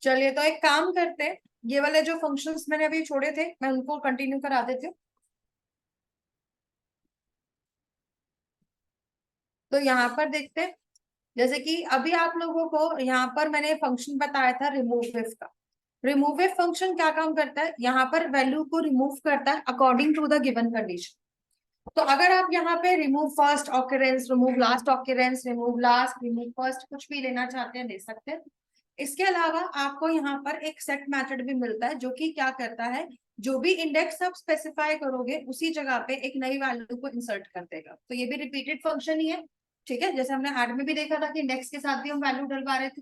चलिए तो एक काम करते हैं, ये वाले जो फंक्शंस मैंने अभी छोड़े थे मैं उनको कंटिन्यू करा देती हूँ। तो यहाँ पर देखते हैं, जैसे कि अभी आप लोगों को यहाँ पर मैंने फंक्शन बताया था रिमूव इफ का। रिमूव इफ फंक्शन क्या काम करता है, यहाँ पर वैल्यू को रिमूव करता है according to the given condition. तो अगर आप यहाँ पे remove first occurrence, remove last occurrence, remove last, remove first कुछ भी लेना चाहते हैं ले सकते हैं। इसके अलावा आपको यहाँ पर एक सेट मेथड भी मिलता है जो कि क्या करता है, जो भी इंडेक्स आप स्पेसिफाई करोगे उसी जगह पे एक नई वैल्यू को इंसर्ट कर देगा। तो ये भी रिपीटेड फंक्शन ही है, ठीक है, जैसे हमने ऐड में भी देखा था कि इंडेक्स के साथ भी हम वैल्यू डलवा रहे थे।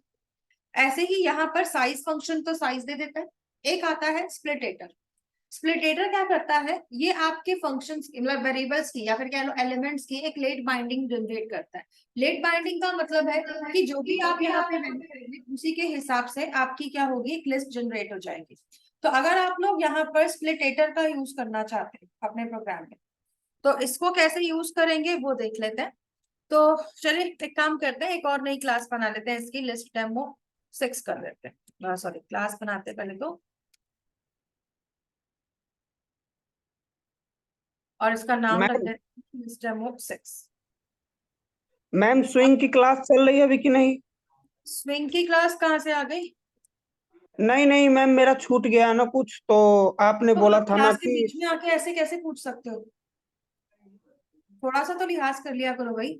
ऐसे ही यहाँ पर साइज फंक्शन तो साइज दे देता है। एक आता है स्प्लिटेटर। स्प्लिटेटर क्या करता है, ये आपके फंक्शंस मतलब वेरिएबल्स की या फिर कह लो एलिमेंट्स की एक लेट बाइंडिंग जनरेट करता है। लेट बाइंडिंग का मतलब है कि जो भी आप यहाँ पे वैल्यू करेंगे उसी के हिसाब से आपकी क्या होगी, एक लिस्ट जनरेट हो जाएगी। तो अगर आप लोग यहाँ पर स्प्लिटेटर का यूज करना चाहते हैं अपने प्रोग्राम में, तो इसको कैसे यूज करेंगे वो देख लेते हैं। तो चलिए एक काम करते हैं, एक और नई क्लास बना लेते हैं, इसकी लिस्ट डेमो 6 कर देते हैं। सॉरी, क्लास बनाते हैं पहले तो, और इसका नाम रख मैम देते हैं लिस्ट डेमो 6। मैम स्विंग की क्लास चल रही है अभी कि नहीं? स्विंग की क्लास कहाँ से आ गई? नहीं नहीं मैम, मेरा छूट गया ना कुछ, तो आपने तो बोला आप था ना क्लास के कि। बीच में आके ऐसे कैसे पूछ सकते हो? थोड़ा सा तो लिहाज कर लिया करो भाई।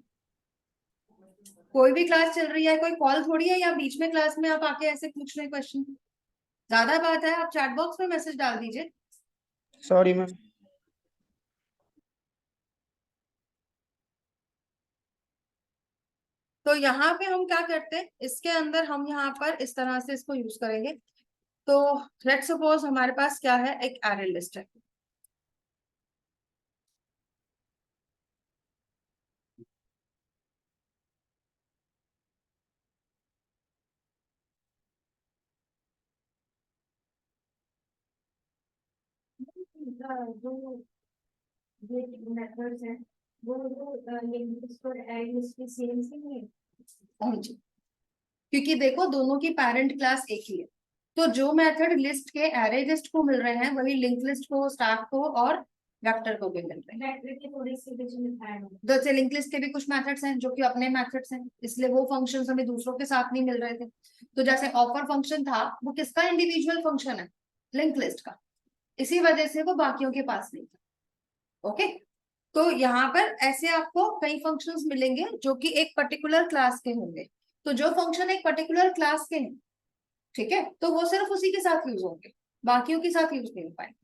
कोई भी क्लास चल रही है, कोई कॉल थोड़ी है, या बीच में क्लास में आप आके ऐसे पूछ रहे क्वेश्चन। ज्यादा बात है, आप चैट बॉक्स में मैसेज डाल दीजिए। Sorry ma'am. तो यहाँ पे हम क्या करते हैं, इसके अंदर हम यहाँ पर इस तरह से इसको यूज करेंगे। तो लेट्स सपोज हमारे पास क्या है, एक एरे लिस्ट है। जो ये मेथड्स हैं वो लिंक लिस्ट और एरे लिस्ट की सेम से नहीं है। हाँ जी, क्योंकि देखो दोनों की पेरेंट क्लास एक ही है। तो जो मेथड लिस्ट के एरे लिस्ट को मिल रहे हैं वही लिंक लिस्ट को, स्टैक को और वेक्टर को भी मिल रहे हैं। जैसे लिंक लिस्ट के भी कुछ मेथड्स हैं जो कि अपने मेथड्स हैं, इसलिए वो फंक्शंस हमें दूसरों के साथ नहीं मिल रहे थे। तो जैसे ऑफर फंक्शन था वो किसका इंडिविजुअल फंक्शन है, लिंक लिस्ट का, इसी वजह से वो बाकियों के पास नहीं था। ओके, तो यहाँ पर ऐसे आपको कई फंक्शंस मिलेंगे जो कि एक पर्टिकुलर क्लास के होंगे। तो जो फंक्शन एक पर्टिकुलर क्लास के हैं, ठीक है, तो वो सिर्फ उसी के साथ यूज होंगे, बाकियों के साथ यूज नहीं हो पाएंगे।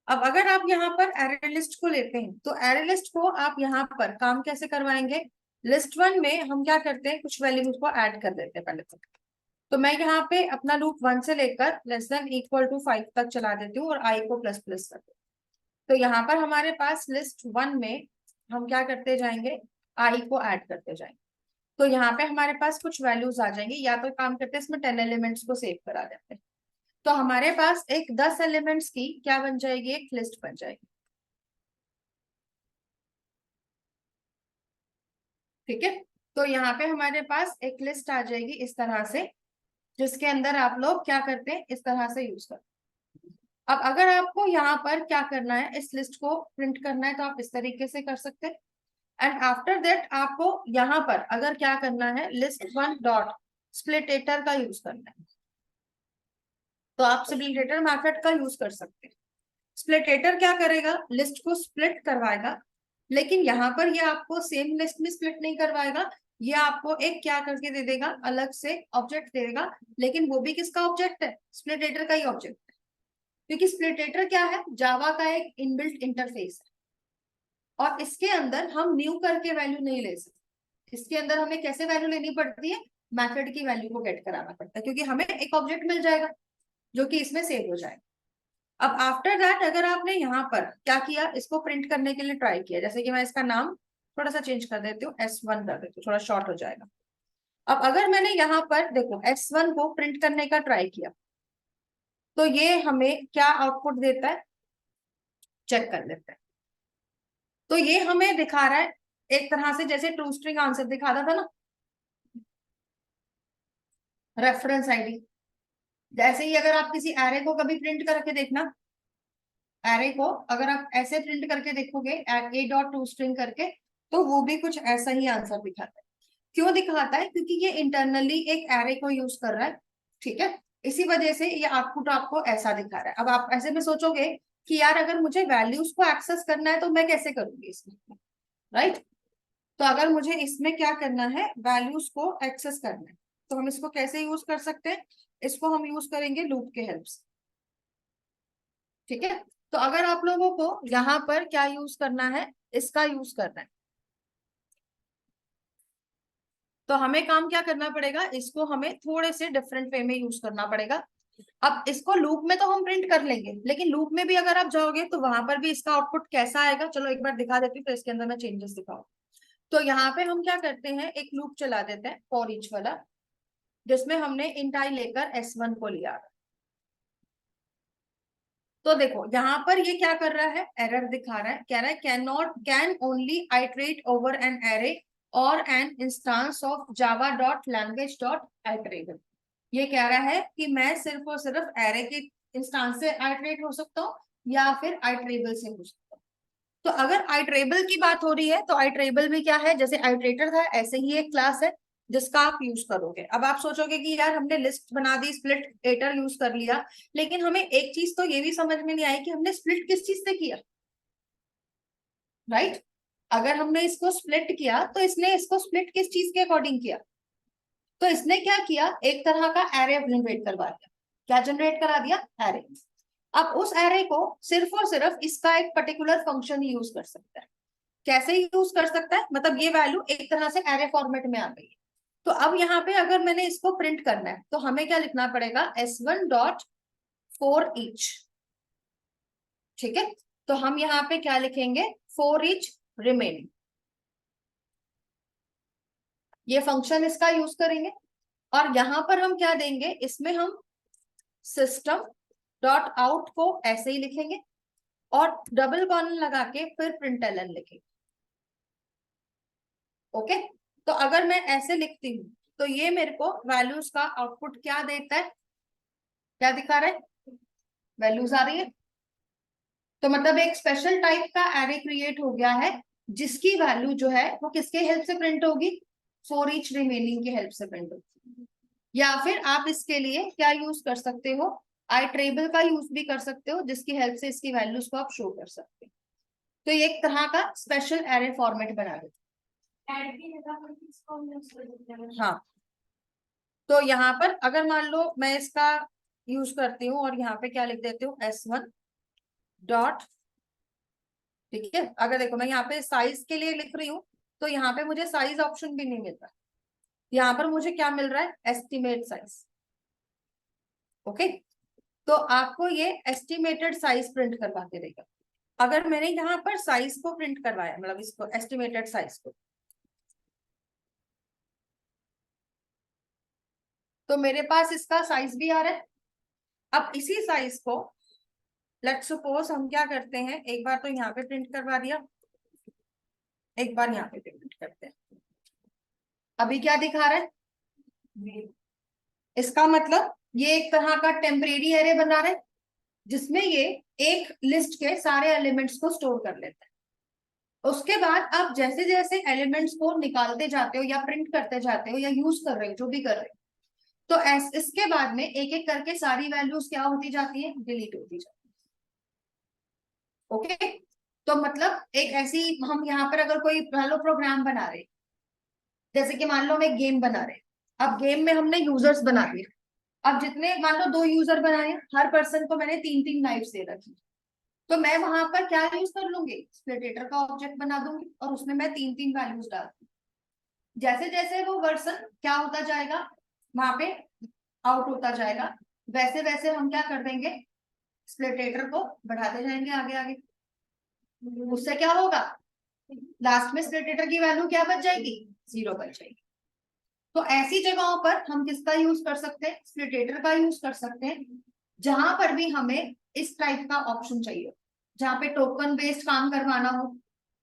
अब अगर आप यहाँ पर एरे लिस्ट को लेते हैं तो एरे लिस्ट को आप यहाँ पर काम कैसे करवाएंगे, लिस्ट वन में हम क्या करते हैं, कुछ वैल्यूज को ऐड कर देते हैं पहले तो मैं यहाँ पे अपना लूप 1 से लेकर लेस देन इक्वल टू 5 तक चला देती हूँ और आई को प्लस प्लस कर देती हूँ। तो यहाँ पर हमारे पास लिस्ट 1 में हम क्या करते जाएंगे, आई को ऐड करते जाएंगे। तो यहाँ पे हमारे पास कुछ वैल्यूज आ जाएंगी, या तो काम करते हैं इसमें 10 एलिमेंट्स को सेव करा देते हैं। तो हमारे पास एक 10 एलिमेंट्स की क्या बन जाएगी, एक लिस्ट बन जाएगी। ठीक है, तो यहाँ पे हमारे पास एक लिस्ट आ जाएगी इस तरह से, जिसके अंदर आप लोग क्या करते हैं, इस तरह से यूज करते हैं। अब अगर आपको यहाँ पर क्या करना है, इस लिस्ट को प्रिंट करना है तो आप इस तरीके से कर सकते हैं। एंड आफ्टर दैट आपको यहाँ पर अगर क्या करना है, लिस्ट वन डॉट स्प्लिटेटर का यूज करना है, तो आप स्प्लिटेटर मेथड का यूज कर सकते हैं। स्प्लिटेटर क्या करेगा, लिस्ट को स्प्लिट करवाएगा, लेकिन यहाँ पर ये आपको सेम लिस्ट में स्प्लिट नहीं करवाएगा, ये आपको एक क्या करके दे देगा, अलग से ऑब्जेक्ट दे देगा। लेकिन वो भी किसका ऑब्जेक्ट है, स्प्लिटेटर का ही ऑब्जेक्ट है। क्योंकि स्प्लिटेटर क्या है, जावा का एक इनबिल्ट इंटरफेस है, और इसके अंदर हम न्यू करके वैल्यू नहीं ले सकते। इसके अंदर हमें कैसे वैल्यू लेनी पड़ती है, मेथड की वैल्यू को गेट कराना पड़ता है, क्योंकि हमें एक ऑब्जेक्ट मिल जाएगा जो कि इसमें सेव हो जाएगा। अब आफ्टर दैट अगर आपने यहाँ पर क्या किया, इसको प्रिंट करने के लिए ट्राई किया, जैसे कि मैं इसका नाम थोड़ा सा चेंज कर देती हूँ, S1 कर देती हूँ, थोड़ा शॉर्ट हो जाएगा। अब अगर मैंने यहाँ पर देखो S1 को प्रिंट करने का ट्राई किया, तो ये हमें क्या आउटपुट देता है, चेक कर लेते हैं। तो ये हमें दिखा रहा है एक तरह से जैसे ट्रू स्ट्रिंग आंसर दिखाता था ना, रेफरेंस आईडी। जैसे ही अगर आप किसी एरे को कभी प्रिंट करके देखना, एरे को अगर आप ऐसे प्रिंट करके देखोगे ए डॉट टू स्ट्रिंग करके, तो वो भी कुछ ऐसा ही आंसर दिखाता है। क्यों दिखाता है? क्योंकि ये इंटरनली एक एरे को यूज कर रहा है, ठीक है, इसी वजह से ये आउटपुट आपको ऐसा दिखा रहा है। अब आप ऐसे में सोचोगे कि यार अगर मुझे वैल्यूज को एक्सेस करना है तो मैं कैसे करूंगी इसमें, राइट? तो अगर मुझे इसमें क्या करना है, वैल्यूज को एक्सेस करना है, तो हम इसको कैसे यूज कर सकते हैं? इसको हम यूज करेंगे लूप के हेल्प से, ठीक है। तो अगर आप लोगों को यहाँ पर क्या यूज करना है, इसका यूज करना है, तो हमें काम क्या करना पड़ेगा, इसको हमें थोड़े से डिफरेंट वे में यूज करना पड़ेगा। अब इसको लूप में तो हम प्रिंट कर लेंगे, लेकिन लूप में भी अगर आप जाओगे तो वहां पर भी इसका आउटपुट कैसा आएगा, चलो एक बार दिखा देती हूँ, तो इसके अंदर मैं चेंजेस दिखाऊं। तो यहाँ पे हम क्या करते हैं, एक लूप चला देते हैं फॉर ईच वाला, जिसमें हमने इंट आई लेकर S1 को लिया। तो देखो यहाँ पर ये क्या कर रहा है, एरर दिखा रहा है, कह रहा है can only iterate over an array और an instance of Java dot language dot iterable. ये कह रहा है कि मैं सिर्फ और सिर्फ एरे के इंस्टांस से आइटरेट हो सकता हूँ या फिर आइटरेबल से हो सकता हूँ। तो अगर आइटरेबल की बात हो रही है तो आइटरेबल भी क्या है, जैसे आइटरेटर था ऐसे ही एक क्लास है जिसका आप यूज करोगे। अब आप सोचोगे कि यार हमने लिस्ट बना दी, स्प्लिट एटर यूज कर लिया, लेकिन हमें एक चीज तो ये भी समझ में नहीं आई कि हमने स्प्लिट किस चीज से किया, राइट? अगर हमने इसको स्प्लिट किया तो इसने इसको स्प्लिट किस चीज के अकॉर्डिंग किया? तो इसने क्या किया, एक तरह का एरे जनरेट करवा दिया। क्या जनरेट करा दिया? एरे। अब उस एरे को सिर्फ और सिर्फ इसका एक पर्टिकुलर फंक्शन यूज कर सकता है। कैसे यूज कर सकता है, मतलब ये वैल्यू एक तरह से एरे फॉर्मेट में आ गई है। तो अब यहाँ पे अगर मैंने इसको प्रिंट करना है तो हमें क्या लिखना पड़ेगा, S1 डॉट फॉर ईच, ठीक है। तो हम यहाँ पे क्या लिखेंगे, फॉर ईच रिमेनिंग, ये फंक्शन इसका यूज करेंगे। और यहाँ पर हम क्या देंगे, इसमें हम सिस्टम डॉट आउट को ऐसे ही लिखेंगे और डबल कॉलन लगा के फिर प्रिंटलन लिखेंगे, ओके। तो अगर मैं ऐसे लिखती हूँ तो ये मेरे को वैल्यूज का आउटपुट क्या देता है, क्या दिखा रहा है, वैल्यूज आ रही है। तो मतलब एक स्पेशल टाइप का एरे क्रिएट हो गया है जिसकी वैल्यू जो है वो किसके हेल्प से प्रिंट होगी, फॉर ईच रिमेनिंग के हेल्प से प्रिंट होगी। या फिर आप इसके लिए क्या यूज कर सकते हो, आइटरेबल का यूज भी कर सकते हो, जिसकी हेल्प से इसकी वैल्यूज को आप शो कर सकते हो। तो ये एक तरह का स्पेशल एरे फॉर्मेट बना देते हैं। हाँ, तो यहाँ पर अगर मान लो मैं इसका यूज करती हूँ और यहाँ पे क्या लिख देती हूँ, S1 डॉट, ठीक है। अगर देखो मैं यहाँ पे साइज के लिए लिख रही हूँ तो यहाँ पे मुझे साइज ऑप्शन भी नहीं मिलता, यहाँ पर मुझे क्या मिल रहा है, एस्टिमेट साइज, ओके। तो आपको ये एस्टिमेटेड साइज प्रिंट करवा के देगा। अगर मैंने यहाँ पर साइज को प्रिंट करवाया, मतलब इसको एस्टिमेटेड साइज को, तो मेरे पास इसका साइज भी आ रहा है। अब इसी साइज को लेट्स सपोज हम क्या करते हैं, एक बार तो यहाँ पे प्रिंट करवा दिया, एक बार यहाँ पे प्रिंट करते हैं। अभी क्या दिखा रहा है, इसका मतलब ये एक तरह का टेम्परेरी एरे बना रहा है जिसमें ये एक लिस्ट के सारे एलिमेंट्स को स्टोर कर लेता है। उसके बाद आप जैसे जैसे एलिमेंट्स को निकालते जाते हो या प्रिंट करते जाते हो या यूज कर रहे हो, जो भी कर रहे हो, तो इसके बाद में एक एक करके सारी वैल्यूज क्या होती जाती है, डिलीट होती जाती है, ओके। तो मतलब एक ऐसी, हम यहाँ पर अगर कोई मान लो प्रोग्राम बना रहे, जैसे कि मान लो हम एक गेम बना रहे, अब गेम में हमने यूजर्स बना दिए। अब जितने मान लो 2 यूजर बनाए, हर पर्सन को मैंने 3-3 लाइफ्स दे रखी, तो मैं वहां पर क्या यूज कर लूंगी, स्प्लिटेटर का ऑब्जेक्ट बना दूंगी और उसमें मैं 3-3 वैल्यूज डाल दूंगी। जैसे जैसे वो वर्सन क्या होता जाएगा, वहां पे आउट होता जाएगा, वैसे वैसे हम क्या कर देंगे, स्प्लिटेटर को बढ़ाते जाएंगे आगे आगे। उससे क्या होगा, लास्ट में स्प्लिटेटर की वैल्यू क्या बच जाएगी, 0 बच जाएगी। तो ऐसी जगहों पर हम किसका यूज कर सकते हैं, स्प्लिटेटर का यूज कर सकते हैं, जहां पर भी हमें इस टाइप का ऑप्शन चाहिए, जहां पे टोकन बेस्ड काम करवाना हो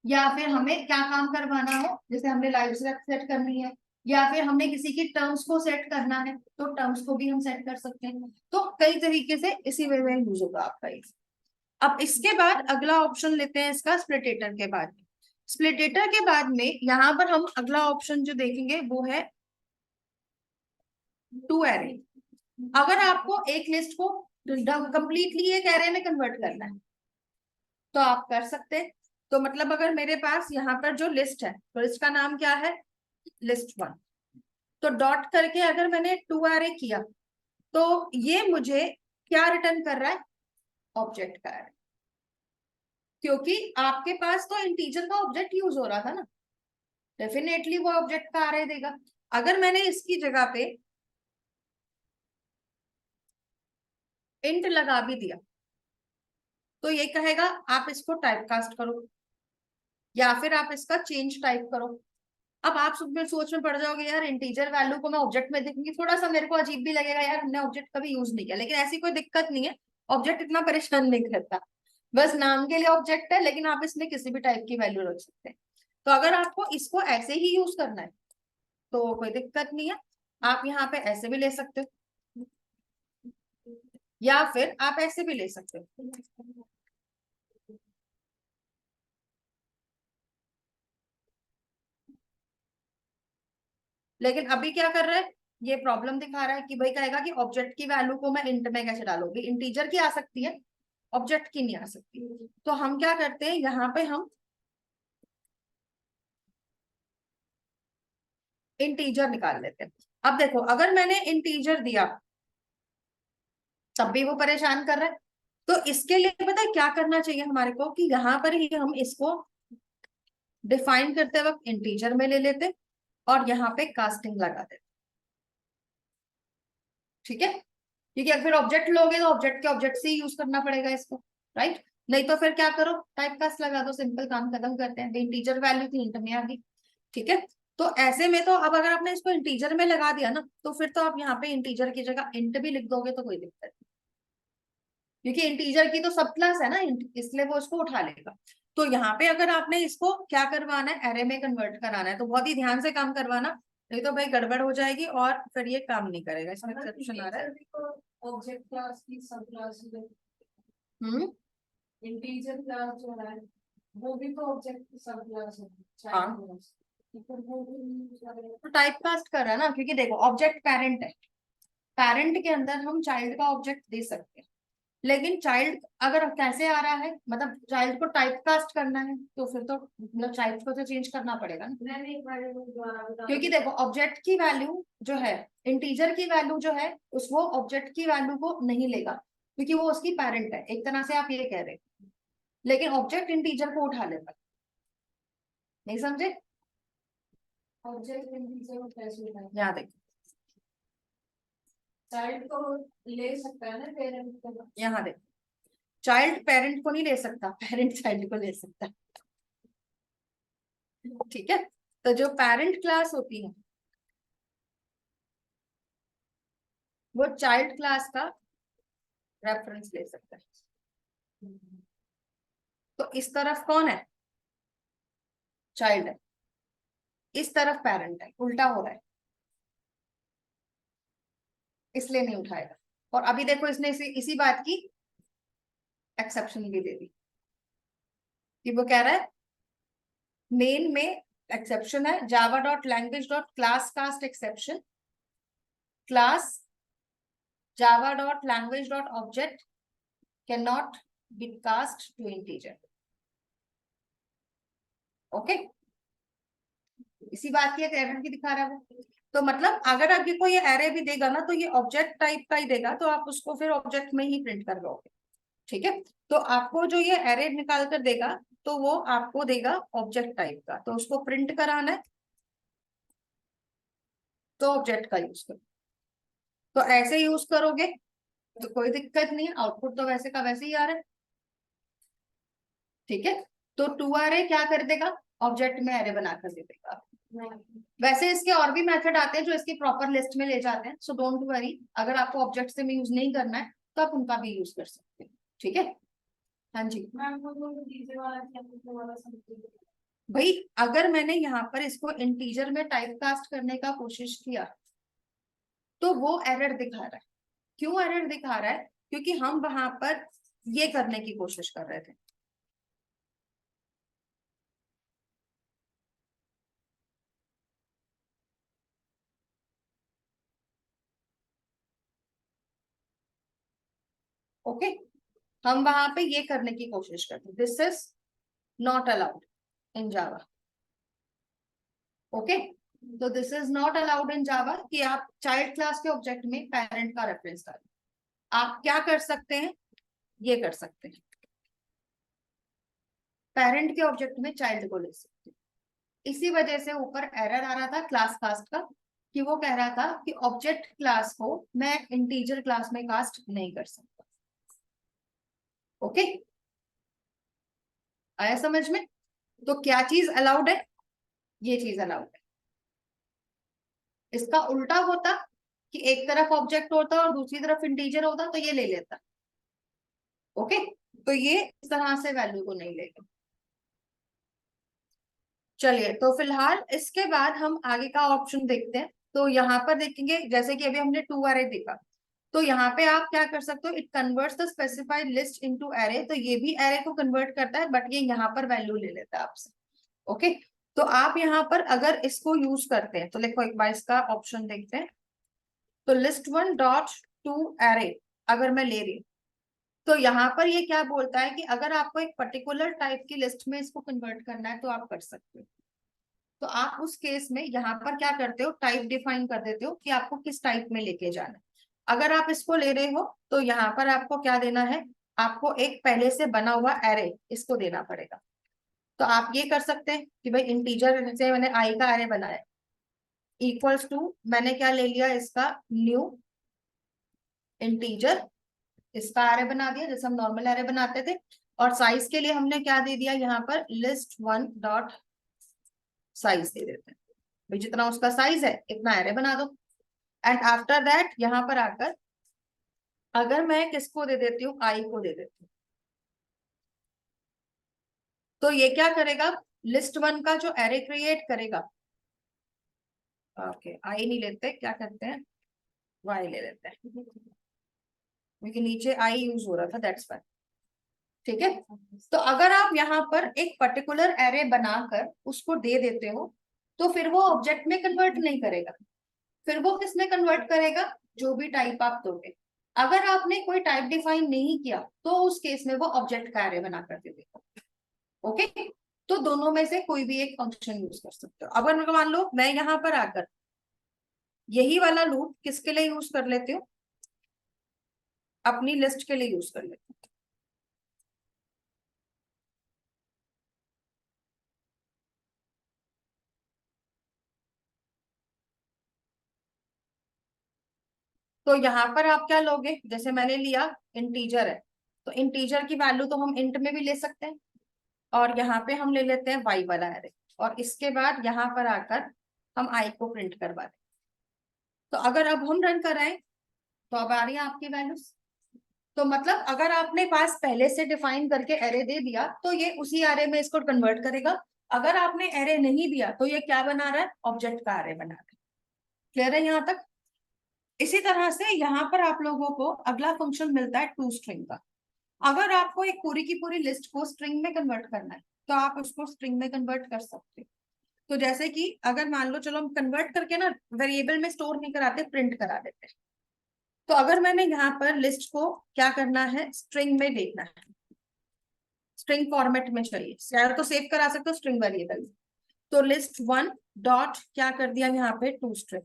या फिर हमें क्या काम करवाना हो, जैसे हमने लाइव सेट करनी है या फिर हमने किसी की टर्म्स को सेट करना है तो टर्म्स को भी हम सेट कर सकते हैं। तो कई तरीके से इसी वे में यूज होगा आपका ये। अब इसके बाद अगला ऑप्शन लेते हैं इसका स्प्लिटेटर के बाद। स्प्लिटेटर के बाद में यहाँ पर हम अगला ऑप्शन जो देखेंगे वो है टू एरे। अगर आपको एक लिस्ट को कंप्लीटली एक एरे में कन्वर्ट करना है तो आप कर सकते हैं। तो मतलब अगर मेरे पास यहाँ पर जो लिस्ट है तो लिस्ट का नाम क्या है, लिस्ट 1। तो डॉट करके अगर मैंने टू एरे किया तो ये मुझे क्या रिटर्न कर रहा है, ऑब्जेक्ट का एरे। क्योंकि आपके पास तो इंटीजर का ऑब्जेक्ट यूज हो रहा था ना, डेफिनेटली वो ऑब्जेक्ट का एरे देगा। अगर मैंने इसकी जगह पे इंट लगा भी दिया तो ये कहेगा आप इसको टाइप कास्ट करो या फिर आप इसका चेंज टाइप करो। अब आप सोच में पड़ जाओगे यार इंटीजर वैल्यू को मैं ऑब्जेक्ट में देखूंगी, थोड़ा सा मेरे को अजीब भी लगेगा यार, हमने ऑब्जेक्ट कभी यूज नहीं किया। लेकिन ऐसी कोई दिक्कत नहीं है, ऑब्जेक्ट इतना परेशान नहीं करता, बस नाम के लिए ऑब्जेक्ट है, लेकिन आप इसमें किसी भी टाइप की वैल्यू रख सकते हैं। तो अगर आपको इसको ऐसे ही यूज करना है तो कोई दिक्कत नहीं है, आप यहाँ पे ऐसे भी ले सकते हो या फिर आप ऐसे भी ले सकते हो। लेकिन अभी क्या कर रहा है, ये प्रॉब्लम दिखा रहा है कि भाई कहेगा कि ऑब्जेक्ट की वैल्यू को मैं इंट में कैसे डालूंगी, इंटीजर की आ सकती है ऑब्जेक्ट की नहीं आ सकती। तो हम क्या करते हैं, यहाँ पे हम इंटीजर निकाल लेते हैं। अब देखो अगर मैंने इंटीजर दिया तब भी वो परेशान कर रहा है। तो इसके लिए पता है क्या करना चाहिए हमारे को, कि यहाँ पर ही हम इसको डिफाइन करते वक्त इंटीजर में ले लेते और यहाँ पे कास्टिंग लगा देते। ठीक है, क्योंकि अगर फिर ऑब्जेक्ट लोगे तो ऑब्जेक्ट के ऑब्जेक्ट से ही यूज करना पड़ेगा इसको, राइट। नहीं तो फिर क्या करो, टाइप कास्ट लगा दो, सिंपल काम खत्म करते हैं। इंटीजर वैल्यू थी इंट में आ गई। ठीक है, तो ऐसे में तो अब अगर आपने इसको इंटीजर में लगा दिया ना तो फिर तो आप यहाँ पे इंटीजर की जगह इंट भी लिख दोगे तो कोई दिक्कत नहीं, क्योंकि इंटीजर की तो सब क्लास है ना int, इसलिए वो उसको उठा लेगा। तो यहाँ पे अगर आपने इसको क्या करवाना है, एरे में कन्वर्ट कराना है तो बहुत ही ध्यान से काम करवाना, नहीं तो भाई गड़बड़ हो जाएगी और फिर ये काम नहीं करेगा। इसमें एक्सेप्शन आ रहा है, ऑब्जेक्ट क्लास की सब क्लास हम्म इंटीजर क्लास जो है वो भी तो ऑब्जेक्ट की सब क्लास है, हाँ। child class। तो फिर वो भी use करेगा। तो टाइप कास्ट कर रहा है ना, क्योंकि देखो ऑब्जेक्ट पेरेंट है, पेरेंट के अंदर हम चाइल्ड का ऑब्जेक्ट दे सकते हैं। लेकिन चाइल्ड अगर कैसे आ रहा है, मतलब चाइल्ड को टाइप कास्ट करना है तो फिर तो मतलब चाइल्ड को तो चेंज करना पड़ेगा ना। मैंने एक बार द्वारा बता क्योंकि देखो ऑब्जेक्ट की वैल्यू जो है, इंटीजर की वैल्यू जो है उस वो ऑब्जेक्ट की वैल्यू को नहीं लेगा, क्योंकि वो उसकी पेरेंट है, एक तरह से आप ये कह रहे हैं। लेकिन ऑब्जेक्ट इंटीजर को उठा लेता, नहीं समझे। ऑब्जेक्ट इंटीजर को कैसे उठाए, यहाँ देखो, चाइल्ड को ले सकता है ना पेरेंट को। यहाँ देखो, चाइल्ड पेरेंट को नहीं ले सकता, पेरेंट चाइल्ड को ले सकता है। ठीक है, तो जो पेरेंट क्लास होती है वो चाइल्ड क्लास का रेफरेंस ले सकता है। तो इस तरफ कौन है, चाइल्ड है, इस तरफ पेरेंट है, उल्टा हो रहा है, इसलिए नहीं उठाएगा। और अभी देखो इसने इसी बात की एक्सेप्शन भी दे दी कि वो कह रहा है मेन में एक्सेप्शन है जावा dot language dot class cast exception, class java dot language dot object cannot be cast to integer। Okay, इसी बात की एक एरर की दिखा रहा है वो। तो मतलब अगर आपको कोई एरे भी देगा ना तो ये ऑब्जेक्ट टाइप का ही देगा, तो आप उसको फिर ऑब्जेक्ट में ही प्रिंट कर लोगे। ठीक है, तो आपको जो ये एरे निकाल कर देगा तो वो आपको देगा ऑब्जेक्ट टाइप का, तो उसको प्रिंट कराना है तो ऑब्जेक्ट का यूज करो। तो ऐसे यूज करोगे तो कोई दिक्कत नहीं है, आउटपुट तो वैसे का वैसे ही आ रहा है। ठीक है, तो टू एरे क्या कर देगा, ऑब्जेक्ट में एरे बनाकर दे देगा। वैसे इसके और भी मेथड आते हैं जो इसकी प्रॉपर लिस्ट में ले जाते हैं, सो डोंट वरी, अगर आपको ऑब्जेक्ट से में यूज नहीं करना है तो आप उनका भी यूज कर सकते हैं। ठीक है, हाँ जी। मैम वो डीजे वाला क्या वाला समझिए। भाई अगर मैंने यहाँ पर इसको इंटीजर में टाइप कास्ट करने का कोशिश किया तो वो एरर दिखा रहा है। क्यों एरर दिखा रहा है? क्योंकि हम वहां पर ये करने की कोशिश कर रहे थे। ओके, हम वहां पे ये करने की कोशिश करते, this is not allowed in Java. Okay, तो this is not allowed in Java कि आप चाइल्ड क्लास के ऑब्जेक्ट में पेरेंट का रेफरेंस डालें। आप क्या कर सकते हैं, ये कर सकते हैं, पेरेंट के ऑब्जेक्ट में चाइल्ड को ले सकते हैं। इसी वजह से ऊपर एरर आ रहा था क्लास कास्ट का, कि वो कह रहा था कि ऑब्जेक्ट क्लास को मैं इंटीजर क्लास में कास्ट नहीं कर सकता। ओके, आया समझ में? तो क्या चीज अलाउड है? ये चीज अलाउड है। इसका उल्टा होता कि एक तरफ ऑब्जेक्ट होता और दूसरी तरफ इंटीजर होता तो ये ले लेता। ओके, तो ये इस तरह से वैल्यू को नहीं लेगा। चलिए, तो फिलहाल इसके बाद हम आगे का ऑप्शन देखते हैं। तो यहाँ पर देखेंगे, जैसे कि अभी हमने टू अरे देखा, तो यहाँ पे आप क्या कर सकते हो, it converts the specified list into अरे। तो ये भी अरे को कन्वर्ट करता है, बट ये यहाँ पर वैल्यू ले लेता है आपसे। ओके, तो आप यहाँ पर अगर इसको यूज करते हैं तो देखो एक बार इसका ऑप्शन देखते हैं। तो लिस्ट वन डॉट टू अरे अगर मैं ले रही हूँ, तो यहाँ पर ये क्या बोलता है कि अगर आपको एक पर्टिकुलर टाइप की लिस्ट में इसको कन्वर्ट करना है तो आप कर सकते हो। तो आप उस केस में यहाँ पर क्या करते हो, टाइप डिफाइन कर देते हो कि आपको किस टाइप में लेके जाना है। अगर आप इसको ले रहे हो तो यहाँ पर आपको क्या देना है, आपको एक पहले से बना हुआ एरे इसको देना पड़ेगा। तो आप ये कर सकते हैं कि भाई इंटीजर से मैंने आई का एरे बनाया, इक्वल्स टू मैंने क्या ले लिया, इसका न्यू इंटीजर, इसका एरे बना दिया जैसे हम नॉर्मल एरे बनाते थे। और साइज के लिए हमने क्या दे दिया, यहाँ पर लिस्ट वन डॉट साइज दे देते हैं। भाई जितना उसका साइज है इतना एरे बना दो। एंड आफ्टर दैट यहाँ पर आकर अगर मैं किसको दे देती हूँ, आई को दे देती हूँ, तो ये क्या करेगा, लिस्ट वन का जो एरे क्रिएट करेगा, ओके आई नहीं लेते, क्या करते हैं, वाई ले लेते हैं, क्योंकि नीचे आई यूज हो रहा था, दैट्स वाई। ठीक है, तो अगर आप यहाँ पर एक पर्टिकुलर एरे बनाकर उसको दे देते हो तो फिर वो ऑब्जेक्ट में कन्वर्ट नहीं करेगा, फिर वो किस में कन्वर्ट करेगा, जो भी टाइप आप दोगे। अगर आपने कोई टाइप डिफाइन नहीं किया तो उस केस में वो ऑब्जेक्ट का एरे बना कर दे देगा। ओके, तो दोनों में से कोई भी एक फंक्शन यूज कर सकते हो। अगर मान लो मैं यहाँ पर आकर यही वाला लूप किसके लिए यूज कर लेती हूँ, अपनी लिस्ट के लिए यूज कर लेती हूँ। तो यहाँ पर आप क्या लोगे, जैसे मैंने लिया इंटीजर है, तो इंटीजर की वैल्यू तो हम इंट में भी ले सकते हैं, और यहाँ पे हम ले लेते हैं वाई वाला एरे, और इसके बाद यहाँ पर आकर हम आई को प्रिंट करवा दें। तो अगर अब हम रन कराएं तो अब आ रही है आपकी वैल्यूज। तो मतलब अगर आपने पास पहले से डिफाइन करके एरे दे दिया तो ये उसी एरे में इसको कन्वर्ट करेगा। अगर आपने एरे नहीं दिया तो ये क्या बना रहा है, ऑब्जेक्ट का एरे बना रहा है। क्लियर है यहाँ तक? इसी तरह से यहाँ पर आप लोगों को अगला फंक्शन मिलता है टू स्ट्रिंग का। अगर आपको एक पूरी की पूरी लिस्ट को स्ट्रिंग में कन्वर्ट करना है तो आप उसको स्ट्रिंग में कन्वर्ट कर सकते हो। तो जैसे कि अगर मान लो, चलो हम कन्वर्ट करके ना वेरिएबल में स्टोर नहीं कराते, प्रिंट करा देते हैं। तो अगर मैंने यहाँ पर लिस्ट को क्या करना है, स्ट्रिंग में देखना है, स्ट्रिंग फॉर्मेट में चाहिए, या तो सेव करा सकते हो स्ट्रिंग वेरिएबल। तो लिस्ट वन डॉट क्या कर दिया यहाँ पे, टू स्ट्रिंग।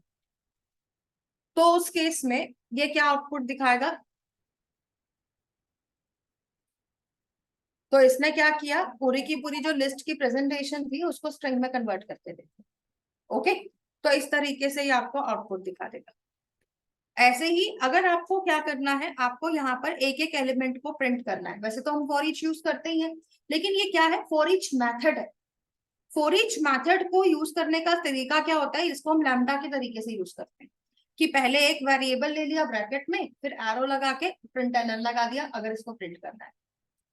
तो उस केस में ये क्या आउटपुट दिखाएगा, तो इसने क्या किया, पूरी की पूरी जो लिस्ट की प्रेजेंटेशन थी उसको स्ट्रिंग में कन्वर्ट करके देखो। ओके, तो इस तरीके से ये आपको आउटपुट दिखा देगा। ऐसे ही अगर आपको क्या करना है, आपको यहाँ पर एक एक एलिमेंट को प्रिंट करना है। वैसे तो हम फॉर ईच यूज करते ही हैं, लेकिन ये क्या है, फॉर ईच मेथड है। फॉर ईच मेथड को यूज करने का तरीका क्या होता है, इसको हम लैम्डा के तरीके से यूज करते हैं, कि पहले एक वेरिएबल ले लिया ब्रैकेट में, फिर एरो लगा के प्रिंट एलन लगा दिया अगर इसको प्रिंट करना है।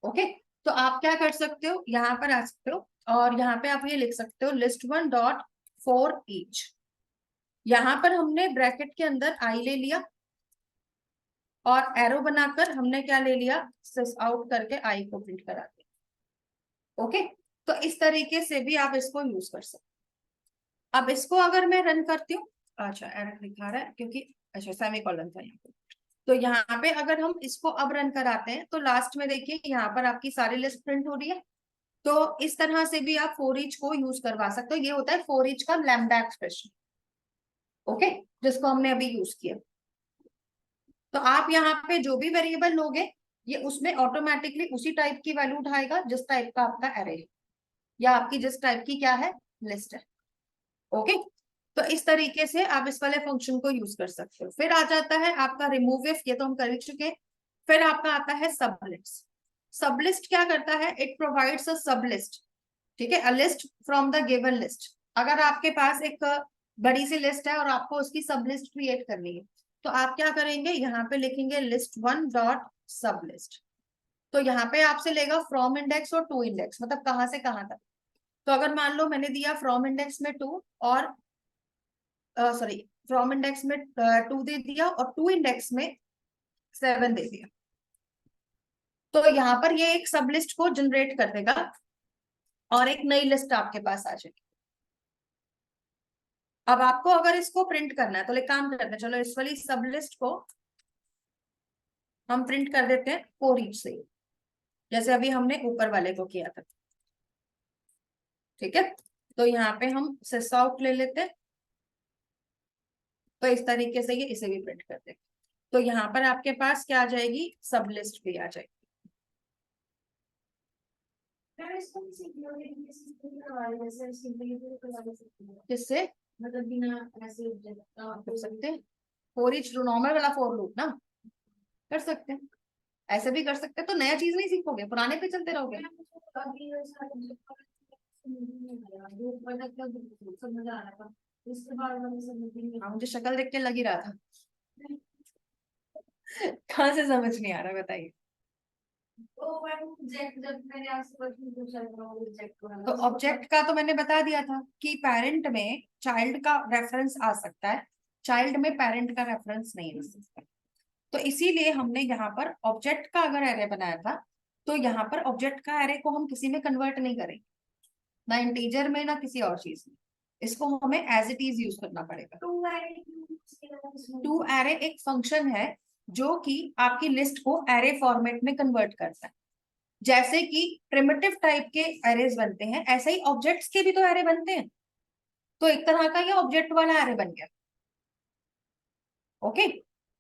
ओके, तो आप क्या कर सकते हो, यहाँ पर आ सकते हो और यहाँ पे आप ये लिख सकते हो list1 डॉट फॉर ईच। यहाँ पर हमने ब्रैकेट के अंदर आई ले लिया और एरो बनाकर हमने क्या ले लिया, सिस आउट करके आई को प्रिंट करा दिया। ओके, तो इस तरीके से भी आप इसको यूज कर सकते हो। अब इसको अगर मैं रन करती हूँ, अच्छा एरर दिखा रहा है क्योंकि अच्छा सेमीकोलन था यहाँ पे। तो यहाँ पे अगर हम इसको अब रन कराते हैं तो लास्ट में देखिए यहाँ पर आपकी सारी लिस्ट प्रिंट हो रही है। तो इस तरह से भी आप फॉर ईच को यूज करवा सकते हो। ये होता है फॉर ईच का लैम्डा एक्सप्रेशन, ओके, जिसको हमने अभी यूज किया। तो आप यहाँ पे जो भी वेरिएबल लोगे ये उसमें ऑटोमेटिकली उसी टाइप की वैल्यू उठाएगा जिस टाइप का आपका एरे है या आपकी जिस टाइप की क्या है लिस्ट है। ओके, तो इस तरीके से आप इस वाले फंक्शन को यूज कर सकते हो। फिर आ जाता है आपका रिमूव इफ, ये तो हम कर ही चुके हैं। फिर आपका आता है सबलिस्ट। सबलिस्ट क्या करता है, इट प्रोवाइड्स अ सबलिस्ट, ठीक है, a list from the given list. अगर आपके पास एक बड़ी सी लिस्ट है और आपको उसकी सब लिस्ट क्रिएट करनी है तो आप क्या करेंगे, यहाँ पे लिखेंगे list1 डॉट सब लिस्ट। तो यहाँ पे आपसे लेगा फ्रॉम इंडेक्स और टू इंडेक्स, मतलब कहाँ से कहाँ तक। तो अगर मान लो मैंने दिया फ्रॉम इंडेक्स में 2 और सॉरी फ्रॉम इंडेक्स में 2 दे दिया और टू इंडेक्स में 7 दे दिया, तो यहाँ पर ये एक सब लिस्ट को जनरेट कर देगा और एक नई लिस्ट आपके पास आ जाएगी। अब आपको अगर इसको प्रिंट करना है तो एक काम करते हैं, चलो इस वाली सब लिस्ट को हम प्रिंट कर देते हैं फॉर ईच से, जैसे अभी हमने ऊपर वाले को किया था। ठीक है, तो यहाँ पे हम सिस आउट ले लेते हैं, तो इस तरीके से ये इसे भी प्रिंट कर देते। तो यहाँ पर आपके पास क्या आ जाएगी, सब लिस्ट भी आ जाएगी। किससे, मतलब बिना ऐसे कर सकते हैं फॉर ईच नॉर्मल वाला फॉर लूप ना, कर सकते हैं, ऐसे भी कर सकते हैं। तो नया चीज नहीं सीखोगे, पुराने पे चलते रहोगे। समझ आ रहा था, इसके बाद मैंने समझ नहीं हाँ, मुझे शक्ल देख के लग ही रहा था। कहाँ से समझ नहीं आ रहा बताइए। जब मैंने आपसे क्वेश्चन पूछा था वो रिजेक्ट तो ऑब्जेक्ट का तो मैंने बता दिया था कि पेरेंट में चाइल्ड का रेफरेंस आ सकता है, चाइल्ड में पेरेंट का रेफरेंस नहीं आ सकता। तो इसीलिए हमने यहाँ पर ऑब्जेक्ट का अगर एरे बनाया था तो यहाँ पर ऑब्जेक्ट का एरे को हम किसी में कन्वर्ट नहीं करेंगे, ना इंटीजर में ना किसी और चीज में। इसको हमें एज इट इज यूज करना पड़ेगा। टू एरे एक फंक्शन है जो कि आपकी लिस्ट को एरे फॉर्मेट में कन्वर्ट करता है। जैसे कि प्रिमिटिव टाइप के एरेज बनते हैं ऐसे ही ऑब्जेक्ट्स के भी तो एरे बनते हैं। तो एक तरह का ये ऑब्जेक्ट वाला एरे बन गया। ओके,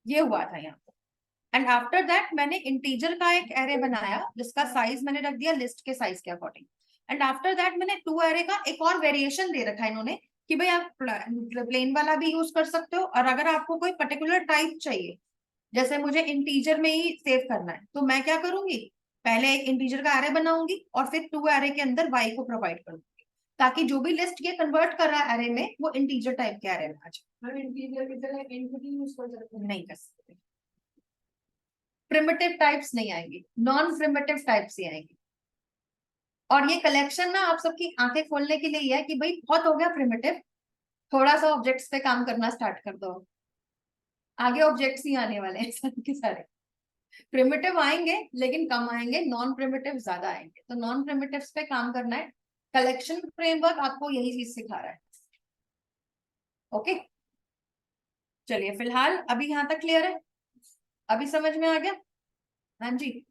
ये हुआ था यहाँ पे। एंड आफ्टर दैट मैंने इंटीजर का एक एरे बनाया जिसका साइज मैंने रख दिया लिस्ट के साइज के अकॉर्डिंग। एंड आफ्टर दैट मैंने टू एरे का एक और वेरिएशन दे रखा है इन्होंने कि भाई आप प्लेन वाला भी यूज कर सकते हो, और अगर आपको कोई पर्टिकुलर टाइप चाहिए, जैसे मुझे इंटीजर में ही सेव करना है, तो मैं क्या करूंगी, पहले एक इंटीजर का एरे बनाऊंगी और फिर टू एरे के अंदर वाई को प्रोवाइड करूंगी, ताकि जो भी लिस्ट ये कन्वर्ट कर रहा है एरे में वो इंटीजर टाइप के एरे में आ जाए। हम इंटीजर की तरह एंटिटी यूज कर सकते हैं। नहीं कर सकते, प्रिमिटिव टाइप्स नहीं आएंगी, नॉन प्रिमिटिव टाइप्स ही आएंगी। और ये कलेक्शन ना आप सबकी आंखें खोलने के लिए ही है कि भाई बहुत हो गया प्रिमिटिव, थोड़ा सा ऑब्जेक्ट्स पे काम करना स्टार्ट कर दो, आगे ऑब्जेक्ट्स ही आने वाले हैं सारे के सारे। प्रिमिटिव आएंगे लेकिन कम आएंगे, नॉन प्रिमिटिव ज्यादा आएंगे। तो नॉन प्रिमिटिव्स पे काम करना है, कलेक्शन फ्रेमवर्क आपको यही चीज सिखा रहा है। ओके, चलिए फिलहाल अभी यहाँ तक क्लियर है, अभी समझ में आ गया। हाँ जी,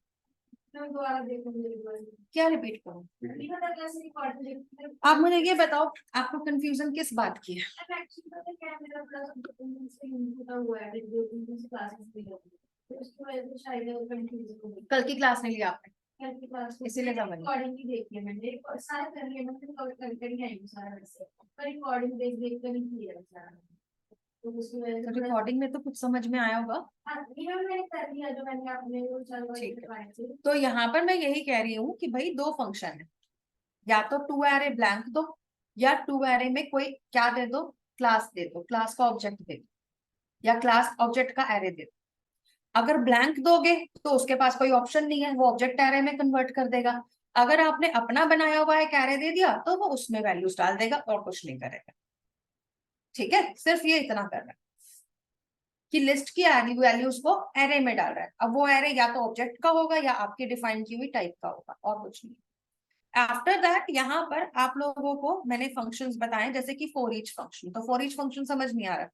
हम दोबारा देखेंगे एक बार। क्या रिपीट करूं, नहीं पता कैसे रिकॉर्ड करते हैं। आप मुझे ये बताओ आपको कंफ्यूजन किस बात की है। एक्चुअली पता क्या है, मेरा प्लस से होता हुआ है दो तीन से क्लासेस भी होती है, तो उसकी वजह से शायद वो कंफ्यूजन हो गई। कल की क्लास नहीं लिया आपने, कल की क्लास इसीलिए समझ नहीं। रिकॉर्डिंग ही देखी है मैंने, सारा कर लिया मैंने, कल कर ही आई हूँ सारा वैसे, पर रिकॉर्डिंग देख देख कर ही किया है सारा, तो उसकी वजह से रिकॉर्डिंग में तो कुछ समझ में आया होगा। हाँ ये मैंने कर दिया जो मैंने अपने वो चल ठीक है। रहा थे। तो यहाँ पर मैं यही कह रही हूँ कि भाई दो फंक्शन है, या तो टू एरे ब्लैंक दो या टू एरे में कोई क्या दे दो, क्लास दे दो, क्लास का ऑब्जेक्ट दे दो या क्लास ऑब्जेक्ट का एरे दे दो। अगर ब्लैंक दोगे तो उसके पास कोई ऑप्शन नहीं है, वो ऑब्जेक्ट एरे में कन्वर्ट कर देगा। अगर आपने अपना बनाया हुआ एक एरे दे दिया तो वो उसमें वैल्यूज डाल देगा और कुछ नहीं करेगा। ठीक है, सिर्फ ये इतना कर रहा है कि लिस्ट की वैल्यूज को एरे में डाल रहा है। अब वो एरे या तो ऑब्जेक्ट का होगा या आपकी डिफाइन की हुई टाइप का होगा, और कुछ नहीं। आफ्टर दैट यहाँ पर आप लोगों को मैंने फंक्शंस बताए, जैसे कि फॉर ईच फंक्शन। तो फॉर ईच फंक्शन समझ नहीं आ रहा?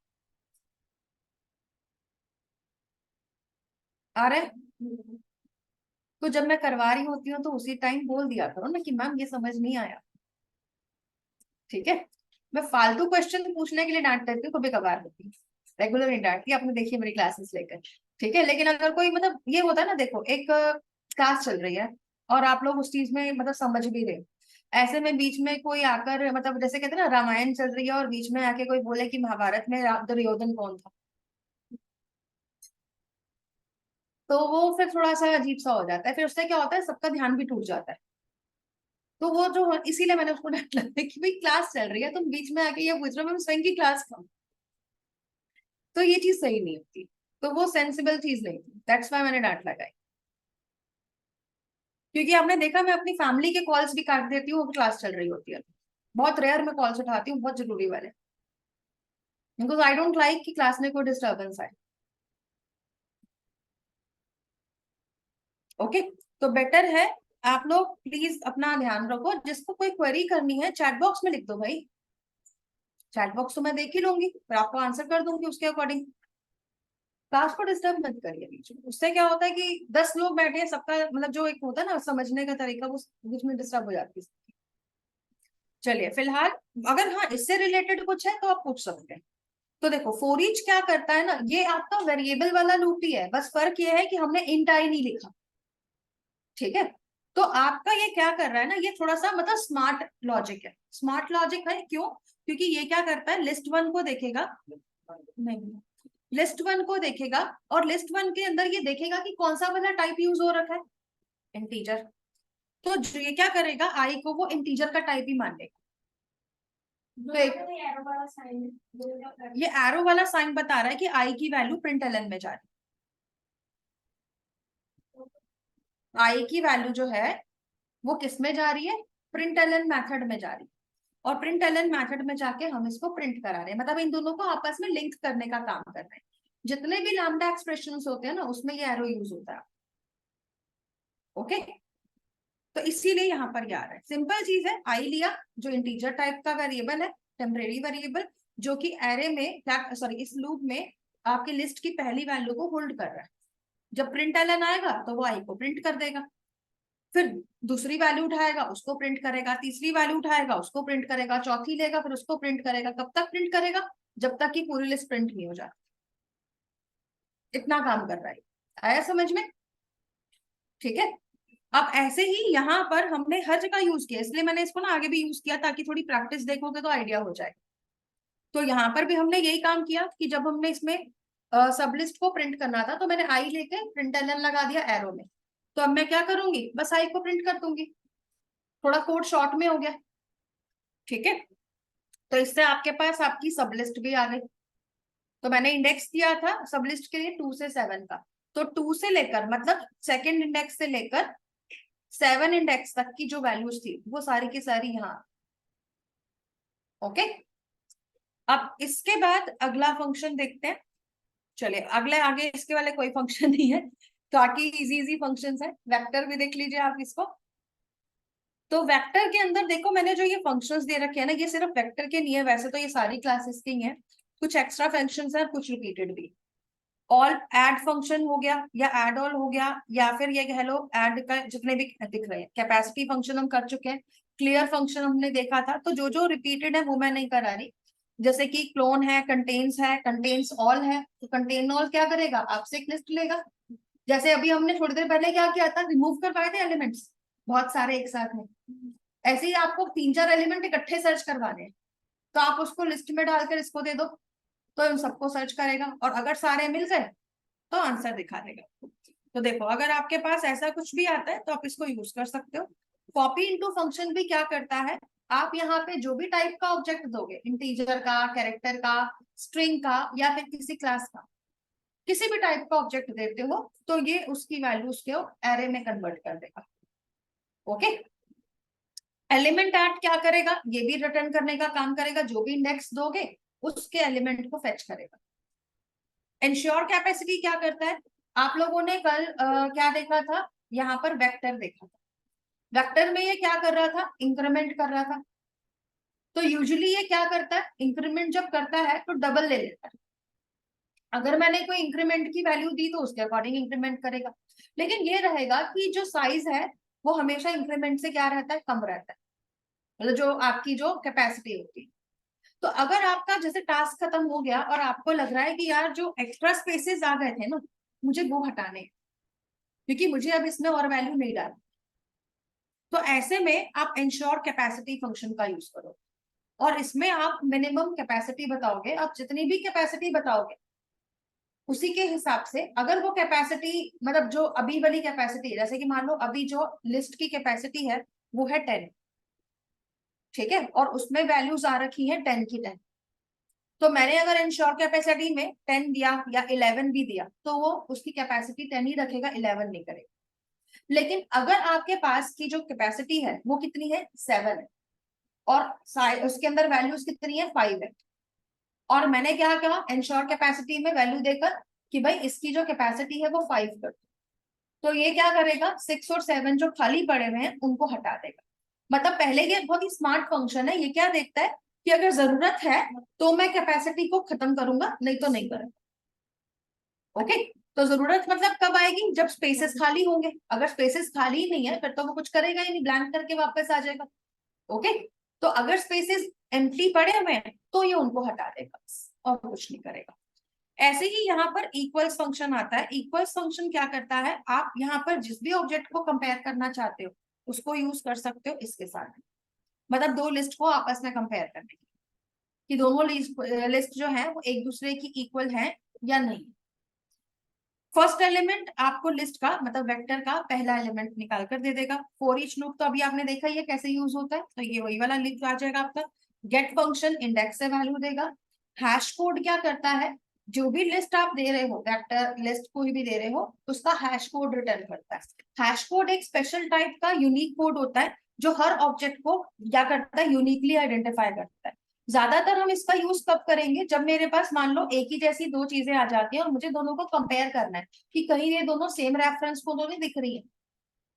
आ रहा है? तो जब मैं करवा रही होती हूँ तो उसी टाइम बोल दिया करो ना कि मैम ये समझ नहीं आया। ठीक है, मैं फालतू क्वेश्चन पूछने के लिए डांट देती हूँ कभी कभार, होती है, रेगुलर नहीं डांटती, आपने देखी है मेरी क्लासेस लेकर। ठीक है, लेकिन अगर कोई मतलब ये होता है ना, देखो एक क्लास चल रही है और आप लोग उस चीज में मतलब समझ भी रहे हो, ऐसे में बीच में कोई आकर मतलब जैसे कहते हैं ना रामायण चल रही है और बीच में आके कोई बोले कि महाभारत में दुर्योधन कौन था, तो वो फिर थोड़ा सा अजीब सा हो जाता है, फिर उससे क्या होता है सबका ध्यान भी टूट जाता है। तो वो जो, इसीलिए मैंने उसको डांट लगाया कि भाई क्लास चल रही है, तुम बीच में आके ये पूछ रहे हो मैम स्वयं की क्लास का, तो ये चीज सही नहीं होती। तो वो सेंसिबल चीज नहीं थी, दैट्स वाई मैंने डांट लगाई। क्योंकि आपने देखा मैं अपनी फैमिली के कॉल्स भी काट देती हूँ, वो क्लास चल रही होती है। बहुत रेयर मैं कॉल्स उठाती हूँ, बहुत जरूरी वाले, बिकॉज आई डोंट लाइक कि क्लास में कोई डिस्टर्बेंस आए। ओके, तो बेटर है आप लोग प्लीज अपना ध्यान रखो, जिसको कोई क्वेरी करनी है चैट बॉक्स में लिख दो भाई, चैट बॉक्स तो मैं देख ही लूंगी, फिर आपको आंसर कर दूंगी उसके अकॉर्डिंग। क्लास को डिस्टर्ब मत करिए बीच में, उससे क्या होता है कि 10 लोग बैठे हैं, सबका मतलब जो एक होता है ना समझने का तरीका, वो बीच में डिस्टर्ब हो जाती है। चलिए फिलहाल, अगर हाँ इससे रिलेटेड कुछ है तो आप पूछ सकते हैं। तो देखो फॉर ईच क्या करता है ना, ये आपका वेरिएबल वाला लूप ही है, बस फर्क ये है कि हमने इंट आई नहीं लिखा। ठीक है, तो आपका ये क्या कर रहा है ना, ये थोड़ा सा मतलब स्मार्ट लॉजिक है। स्मार्ट लॉजिक है क्यों? क्योंकि ये क्या करता है, लिस्ट वन को देखेगा, नहीं लिस्ट वन को देखेगा और लिस्ट वन के अंदर ये देखेगा कि कौन सा वाला टाइप यूज हो रखा है, इंटीजर। तो ये क्या करेगा, आई को वो इंटीजर का टाइप ही मान लेगा। तो ये एरो वाला साइन बता रहा है कि आई की वैल्यू प्रिंटलन में जा रही है। आई की वैल्यू जो है वो किस में जा रही है, प्रिंटलन मेथड में जा रही है, और प्रिंटलन मेथड में जाके हम इसको प्रिंट करा रहे हैं, मतलब इन दोनों को आपस में लिंक करने का काम कर रहे हैं। जितने भी लैम्डा एक्सप्रेशंस होते हैं ना उसमें ये एरो यूज होता है। ओके, तो इसीलिए यहाँ पर ये आ रहा है, सिंपल चीज है। आई लिया जो इंटीजर टाइप का वेरिएबल है, टेम्परेरी वेरिएबल, जो कि एरे में सॉरी इस लूप में आपकी लिस्ट की पहली वैल्यू को होल्ड कर रहा है। जब प्रिंट एलन आएगा तो वो आई को प्रिंट कर देगा, फिर दूसरी वैल्यू उठाएगा उसको प्रिंट करेगा, तीसरी वैल्यू उठाएगा उसको प्रिंट करेगा, चौथी लेगा फिर उसको प्रिंट करेगा। कब तक प्रिंट करेगा, जब तक कि पूरी लिस्ट प्रिंट नहीं हो जाती। इतना काम कर रहा है, आया समझ में? ठीक है, अब ऐसे ही यहाँ पर हमने हर जगह यूज किया, इसलिए मैंने इसको ना आगे भी यूज किया ताकि थोड़ी प्रैक्टिस देखोगे तो आइडिया हो जाए। तो यहाँ पर भी हमने यही काम किया कि जब हमने इसमें सब लिस्ट को प्रिंट करना था तो मैंने आई लेके प्रिंट एलन लगा दिया एरो में। तो अब मैं क्या करूंगी, बस आई को प्रिंट कर दूंगी, थोड़ा कोड शॉर्ट में हो गया। ठीक है, तो इससे आपके पास आपकी सब लिस्ट भी आ गई। तो मैंने इंडेक्स दिया था सब लिस्ट के लिए 2 से 7 का, तो 2 से लेकर मतलब सेकंड इंडेक्स से लेकर 7 इंडेक्स तक की जो वैल्यूज थी वो सारी की सारी यहाँ। ओके, अब इसके बाद अगला फंक्शन देखते हैं। चलिए अगले आगे इसके वाले कोई फंक्शन नहीं है, काफी इजी इजी फंक्शंस है। वेक्टर भी देख लीजिए आप इसको। तो वेक्टर के अंदर देखो मैंने जो ये फंक्शंस दे रखे हैं ना, ये सिर्फ वेक्टर के नहीं है, वैसे तो ये सारी क्लासेस के ही हैं, कुछ एक्स्ट्रा फंक्शंस है कुछ रिपीटेड भी। ऑल ऐड फंक्शन हो गया या ऐड ऑल हो गया, या फिर ये कह लो ऐड का जितने भी दिख रहे हैं। कैपेसिटी फंक्शन हम कर चुके हैं, क्लियर फंक्शन हमने देखा था, तो जो जो रिपीटेड है वो मैं नहीं करा रही। जैसे कि क्लोन है, कंटेन्स ऑल है, तो कंटेन ऑल क्या करेगा, आपसे एक लिस्ट लेगा। जैसे अभी हमने थोड़ी देर पहले क्या किया था, रिमूव करवाए थे एलिमेंट्स बहुत सारे एक साथ में, ऐसे ही आपको 3-4 एलिमेंट इकट्ठे सर्च करवाने हैं, तो आप उसको लिस्ट में डालकर इसको दे दो, तो इन सबको सर्च करेगा, और अगर सारे मिल गए तो आंसर दिखा देगा। तो देखो अगर आपके पास ऐसा कुछ भी आता है तो आप इसको यूज कर सकते हो। कॉपी इनटू फंक्शन भी क्या करता है, आप यहाँ पे जो भी टाइप का ऑब्जेक्ट दोगे, इंटीजर का, कैरेक्टर का, स्ट्रिंग का, या फिर किसी क्लास का, किसी भी टाइप का ऑब्जेक्ट देते हो तो ये उसकी वैल्यूज को एरे में कन्वर्ट कर देगा। ओके, एलिमेंट ऐड क्या करेगा, ये भी रिटर्न करने का काम करेगा, जो भी इंडेक्स दोगे उसके एलिमेंट को फेच करेगा। इंश्योर कैपेसिटी क्या करता है, आप लोगों ने कल क्या देखा था, यहाँ पर वेक्टर देखा था। वेक्टर में ये क्या कर रहा था, इंक्रीमेंट कर रहा था। तो यूजुअली ये क्या करता है, इंक्रीमेंट जब करता है तो डबल ले लेता है। अगर मैंने कोई इंक्रीमेंट की वैल्यू दी तो उसके अकॉर्डिंग इंक्रीमेंट करेगा, लेकिन ये रहेगा कि जो साइज है वो हमेशा इंक्रीमेंट से क्या रहता है, कम रहता है, मतलब जो आपकी जो कैपेसिटी होती है। तो अगर आपका जैसे टास्क खत्म हो गया और आपको लग रहा है कि यार जो एक्स्ट्रा स्पेसेस आ गए थे ना, मुझे वो हटाने हैं, क्योंकि मुझे अब इसमें और वैल्यू नहीं डालनी, तो ऐसे में आप इंश्योर कैपेसिटी फंक्शन का यूज करो और इसमें आप मिनिमम कैपेसिटी बताओगे। आप जितनी भी कैपेसिटी बताओगे उसी के हिसाब से, अगर वो कैपेसिटी मतलब जो अभी वाली कैपेसिटी, जैसे कि मान लो अभी जो लिस्ट की कैपेसिटी है वो है 10, ठीक है, और उसमें वैल्यूज आ रखी है 10 की 10, तो मैंने अगर इंश्योर कैपेसिटी में 10 दिया या 11 भी दिया तो वो उसकी कैपेसिटी 10 ही रखेगा, 11 नहीं करेगा। लेकिन अगर आपके पास की जो कैपेसिटी है वो कितनी है, 7 है, और उसके अंदर वैल्यूज कितनी है, 5 है, और मैंने क्या कहा इंश्योर कैपेसिटी में वैल्यू देकर कि भाई इसकी जो कैपेसिटी है वो 5 कर, तो ये क्या करेगा, 6 और 7 जो खाली पड़े हुए हैं उनको हटा देगा। मतलब पहले ये बहुत ही स्मार्ट फंक्शन है, ये क्या देखता है कि अगर जरूरत है तो मैं कैपेसिटी को खत्म करूंगा, नहीं तो नहीं करूंगा। ओके, तो जरूरत मतलब कब आएगी, जब स्पेसेस खाली होंगे। अगर स्पेसेस खाली ही नहीं है फिर तो वो कुछ करेगा ही नहीं, ब्लैंक करके वापस आ जाएगा। ओके, तो अगर स्पेसेस एम्प्टी पड़े हुए हैं तो ये उनको हटा देगा और कुछ नहीं करेगा। ऐसे ही यहाँ पर इक्वल्स फंक्शन आता है। इक्वल्स फंक्शन क्या करता है, आप यहाँ पर जिस भी ऑब्जेक्ट को कंपेयर करना चाहते हो उसको यूज कर सकते हो इसके साथ, मतलब दो लिस्ट को आपस में कंपेयर करने के, कि दोनों लिस्ट जो है वो एक दूसरे की इक्वल है या नहीं। फर्स्ट एलिमेंट आपको लिस्ट का मतलब वेक्टर का पहला एलिमेंट निकाल कर दे देगा। फॉर ईच लूप तो अभी आपने देखा ही है कैसे यूज होता है, तो ये वही वाला लिस्ट आ जाएगा आपका। गेट फंक्शन इंडेक्स से वैल्यू देगा। हैश कोड क्या करता है, जो भी लिस्ट आप दे रहे हो, वेक्टर लिस्ट कोई भी दे रहे हो, उसका हैश कोड रिटर्न करता है। हैश कोड एक स्पेशल टाइप का यूनिक कोड होता है जो हर ऑब्जेक्ट को क्या करता है, यूनिकली आइडेंटिफाई करता है। ज्यादातर हम इसका यूज कब करेंगे, जब मेरे पास मान लो एक ही जैसी दो चीजें आ जाती हैं और मुझे दोनों को कंपेयर करना है कि कहीं ये दोनों सेम रेफरेंस को तो नहीं दिख रही है,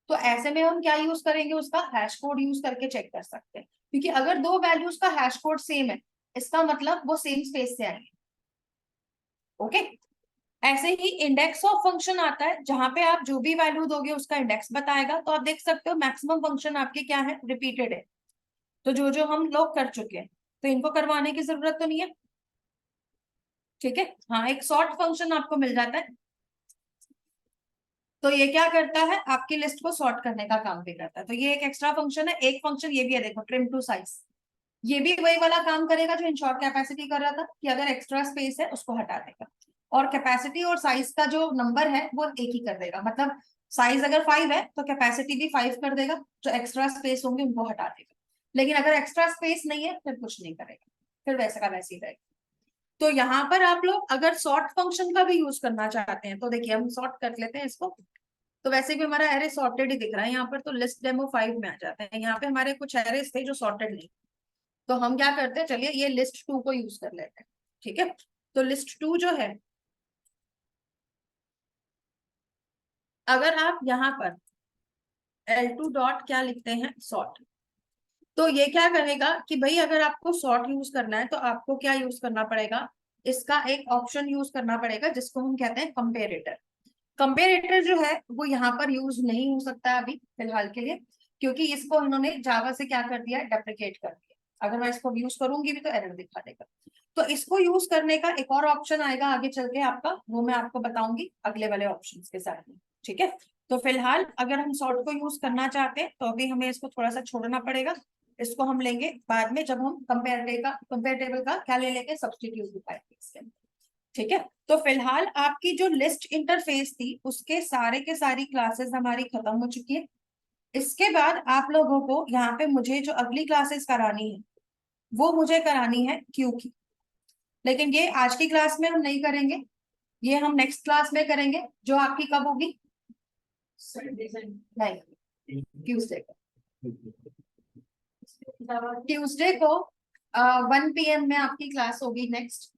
तो ऐसे में हम क्या यूज करेंगे, उसका हैश कोड यूज करके चेक कर सकते हैं। क्योंकि अगर दो वैल्यूज का हैश कोड सेम है इसका मतलब वो सेम स्पेस से आएंगे। ओके, ऐसे ही इंडेक्स ऑफ फंक्शन आता है, जहां पे आप जो भी वैल्यू दोगे उसका इंडेक्स बताएगा। तो आप देख सकते हो मैक्सिमम फंक्शन आपके क्या है, रिपीटेड है, तो जो जो हम लोग कर चुके हैं तो इनको करवाने की जरूरत तो नहीं है। ठीक है, हाँ, एक सॉर्ट फंक्शन आपको मिल जाता है, तो ये क्या करता है, आपकी लिस्ट को सॉर्ट करने का काम भी करता है। तो ये एक एक्स्ट्रा फंक्शन है। एक फंक्शन ये भी है, देखो, ट्रिम टू साइज, ये भी वही वाला काम करेगा जो इंश्योर कैपेसिटी कर रहा था, कि अगर एक्स्ट्रा स्पेस है उसको हटा देगा, और कैपेसिटी और साइज का जो नंबर है वो एक ही कर देगा। मतलब साइज अगर 5 है तो कैपेसिटी भी 5 कर देगा, जो एक्स्ट्रा स्पेस होंगे उनको हटा देगा। लेकिन अगर एक्स्ट्रा स्पेस नहीं है फिर कुछ नहीं करेगा, फिर वैसे का वैसे ही रहेगा। तो यहाँ पर आप लोग अगर सॉर्ट फंक्शन का भी यूज करना चाहते हैं तो देखिए हम सॉर्ट कर लेते हैं इसको। तो वैसे भी हमारा एरे सॉर्टेड ही दिख रहा है यहाँ पर, तो लिस्ट डेमो 5 में आ जाते हैं। यहाँ पे हमारे कुछ एरेस थे जो सॉर्टेड नहीं, तो हम क्या करते हैं, चलिए ये लिस्ट 2 को यूज कर लेते हैं। ठीक है, तो लिस्ट 2 जो है, अगर आप यहाँ पर L2 डॉट क्या लिखते हैं, सॉर्ट, तो ये क्या करेगा कि भाई अगर आपको सॉर्ट यूज करना है तो आपको क्या यूज करना पड़ेगा, इसका एक ऑप्शन यूज करना पड़ेगा जिसको हम कहते हैं कंपेरेटर। कंपेरेटर जो है वो यहाँ पर यूज नहीं हो सकता अभी फिलहाल के लिए, क्योंकि इसको इन्होंने जावा से क्या कर दिया, डेप्रिकेट कर दिया। अगर मैं इसको यूज करूंगी भी तो एरर दिखा देगा। तो इसको यूज करने का एक और ऑप्शन आएगा आगे चल के आपका, वो मैं आपको बताऊंगी अगले वाले ऑप्शंस के साथ में। ठीक है, तो फिलहाल अगर हम सॉर्ट को यूज करना चाहते हैं तो अभी हमें इसको थोड़ा सा छोड़ना पड़ेगा। इसको हम लेंगे बाद में, जब हम कंपेरेटेबल का क्या ले लेंगे, सब्सटीट्यूट दिखाएंगे इसके अंदर। ठीक है, तो फिलहाल आपकी जो लिस्ट इंटरफेस थी उसके सारे के सारी क्लासेस हमारी खत्म हो चुकी है। इसके बाद आप लोगों को यहाँ पे मुझे जो अगली क्लासेस करानी है वो मुझे करानी है क्यू की, लेकिन ये आज की क्लास में हम नहीं करेंगे। ये हम नेक्स्ट क्लास में करेंगे, जो आपकी कब होगी? नहीं, ट्यूसडे को। ट्यूसडे को 1 PM में आपकी क्लास होगी नेक्स्ट।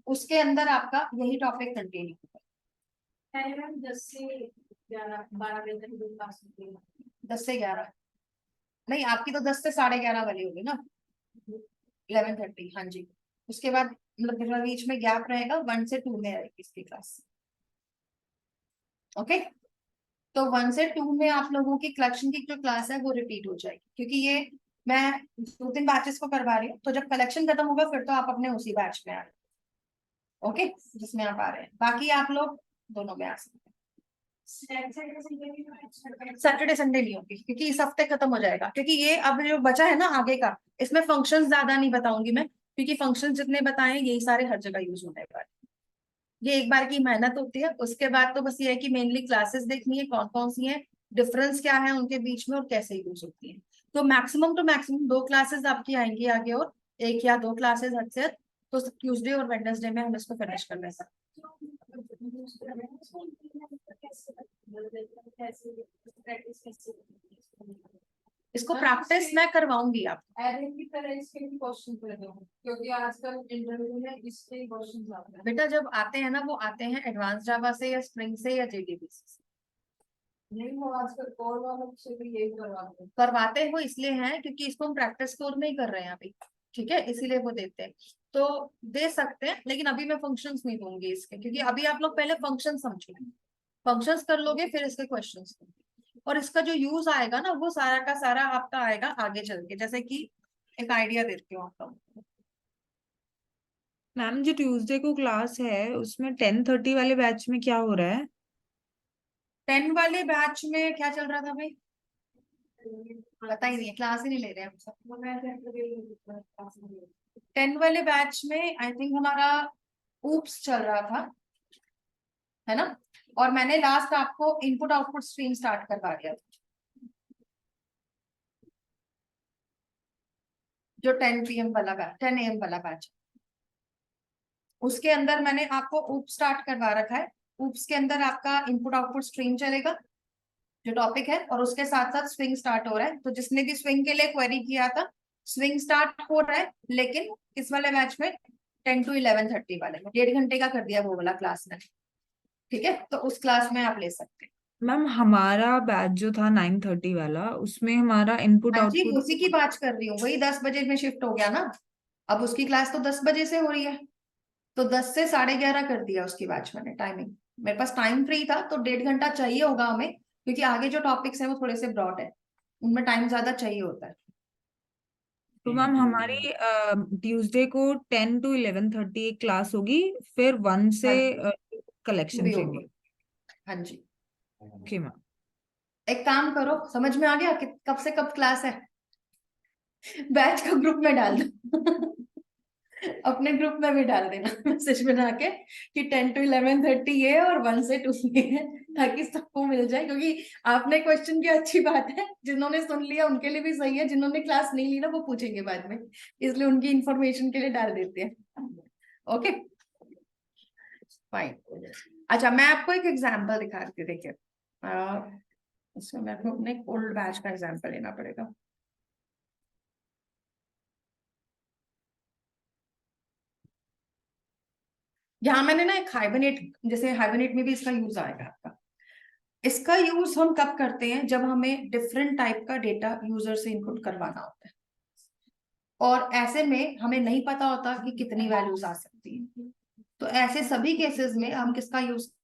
उसके अंदर आपका यही टॉपिक कंटिन्यू होगा। 10 से 11 12 बजे तक क्लास होती है। 10 से 11 नहीं, आपकी तो 10 से 11:30 वाली होगी ना, 11:30। हाँ जी, उसके बाद मतलब बीच में गैप रहेगा, 1 से 2 में आएगी इसकी क्लास। ओके, तो 1 से 2 में आप लोगों की कलेक्शन की जो क्लास है वो रिपीट हो जाएगी, क्योंकि ये मैं 2-3 बैचेस को करवा रही हूँ, तो जब कलेक्शन खत्म होगा फिर तो आप अपने उसी बैच में आ रहे हैं। ओके, जिसमें आप आ रहे हैं, बाकी आप लोग दोनों में आ सकते हैं। सैटरडे संडे नहीं होगी, क्योंकि इस हफ्ते खत्म हो जाएगा, क्योंकि ये अब जो बचा है ना आगे का, इसमें फंक्शंस ज्यादा नहीं बताऊंगी मैं, क्योंकि फंक्शंस जितने बताए यही सारे हर जगह यूज होने वाले। ये एक बार की मेहनत होती है, उसके बाद तो बस ये है कि मेनली क्लासेस देखनी है कौन कौन सी हैं, डिफरेंस क्या है उनके बीच में और कैसे यूज होती है। तो मैक्सिमम 2 क्लासेस आपकी आएंगी आगे, और 1 या 2 क्लासेस हद से हद, तो ट्यूसडे और वेडनेसडे में हम इसको फिनिश कर लेंगे। इसको प्रैक्टिस मैं करवाऊंगी आप। एरर की तरह इसके भी क्वेश्चन कर दो, क्योंकि आजकल इंटरव्यू में इसके क्वेश्चन आते हैं। बेटा जब आते हैं ना, वो आते हैं एडवांस जावा से या स्प्रिंग से या जेडीबी से। नहीं, वो आजकल कोर वालों से भी यही करवाते हैं। करवाते हो इसलिए हैं क्योंकि इसको हम प्रैक्टिस कोर में ही कर रहे हैं अभी, ठीक है, इसीलिए वो देते हैं। तो दे सकते हैं, लेकिन अभी मैं फंक्शंस नहीं दूंगी इसके, क्योंकि अभी आप लोग पहले फंक्शन समझो, फंक्शंस कर लोगे फिर इसके क्वेश्चंस। और इसका जो यूज आएगा ना, वो सारा का सारा आपका आएगा आगे चल के। जैसे कि एक आइडिया देती हूँ आपको। मैम जो ट्यूसडे को क्लास है उसमें 10:30 वाले बैच में क्या हो रहा है? 10 वाले बैच में क्या चल रहा था भाई? पता ही नहीं है, क्लास ही नहीं ले रहे हैं हम सब। 10 वाले बैच में आई थिंक हमारा ऊप्स चल रहा था, है ना, और मैंने लास्ट आपको इनपुट आउटपुट स्ट्रीम स्टार्ट करवा दिया था, जो 10 PM वाला बैच, 10 AM वाला बैच। उसके अंदर मैंने आपको ऊप स्टार्ट करवा रखा है। ऊप्स के अंदर आपका इनपुट आउटपुट स्ट्रीम चलेगा, जो टॉपिक है, और उसके साथ साथ स्विंग स्टार्ट हो रहा है। तो जिसने भी स्विंग के लिए क्वेरी किया था, स्विंग स्टार्ट हो रहा है, लेकिन इस वाले बैच में 10 to 11:30 वाले में 1.5 घंटे का कर दिया वो वाला क्लास में, ठीक है, तो उस क्लास में आप ले सकते हैं। मैम हमारा बैच जो था 9:30 वाला, उसमें हमारा इनपुट हाँ जी, आउटपुट उसी की बात कर रही हूँ, वही 10 बजे में शिफ्ट हो गया ना। अब उसकी क्लास तो 10 बजे से हो रही है, तो 10 से 11:30 कर दिया उसकी बैच मैंने टाइमिंग। मेरे पास टाइम फ्री था, तो 1.5 घंटा चाहिए होगा हमें, क्योंकि आगे जो टॉपिक्स हैं वो थोड़े से ब्रॉड है, उनमें टाइम ज्यादा चाहिए होता है। तो मैम हमारी ट्यूसडे को 10 to 11:30 एक क्लास होगी, फिर 1 से कलेक्शन भी लेंगे। होगा। हाँ जी, ओके मैम। एक काम करो, समझ में आ गया कि कब से कब क्लास है? बैच को ग्रुप में डाल दो। अपने ग्रुप में भी डाल देना मैसेज बना के कि 10 to 11:30 ये है और 1 से 2 ये है, ताकि सबको मिल जाए। क्योंकि आपने क्वेश्चन किया, अच्छी बात है, जिन्होंने सुन लिया उनके लिए भी सही है, जिन्होंने क्लास नहीं ली ना वो पूछेंगे बाद में, इसलिए उनकी इंफॉर्मेशन के लिए डाल देते हैं। Okay fine. अच्छा, मैं आपको एक एग्जाम्पल दिखाती हूँ, देखिए इसमें मेरे को अपने ओल्ड बैच का एग्जाम्पल लेना पड़ेगा। यहाँ मैंने ना एक हाइबरनेट, जैसे हाइबरनेट में भी इसका यूज आएगा आपका। इसका यूज हम कब करते हैं? जब हमें डिफरेंट टाइप का डेटा यूजर से इनपुट करवाना होता है, और ऐसे में हमें नहीं पता होता कि कितनी वैल्यूज आ सकती हैं। तो ऐसे सभी केसेस में हम किसका यूज